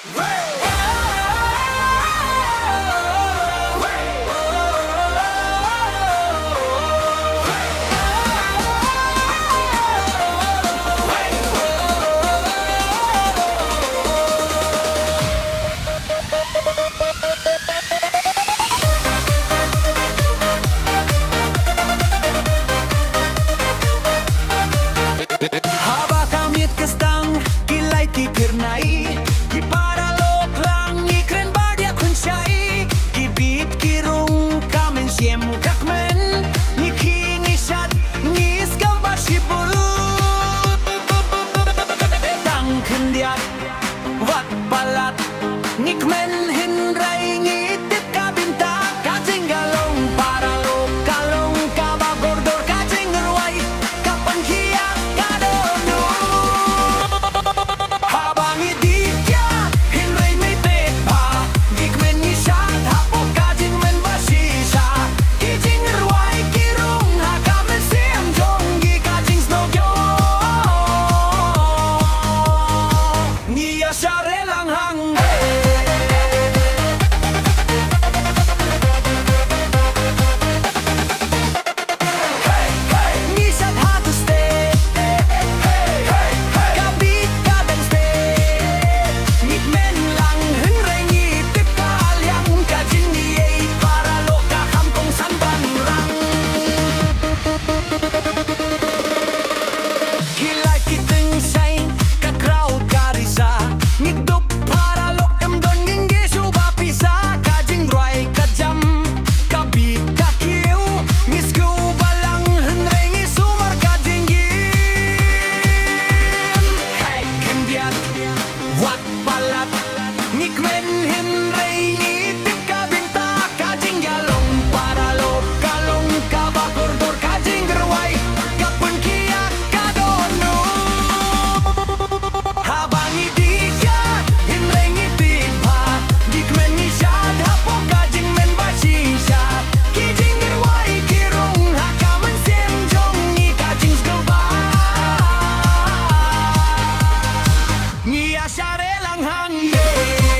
Haba kami kestang kilai ki pirnai ki para lok lang ni kren bardia kunchai ki bit ki rung kamen siem kakmen ni ki ni shat ni skam bashibul tang kendiat wat balat ni kmen hin rai ni tip ka binta ka jinggalong para lok kalong ka bagordor ka jingruai kapan hiya Share lang hang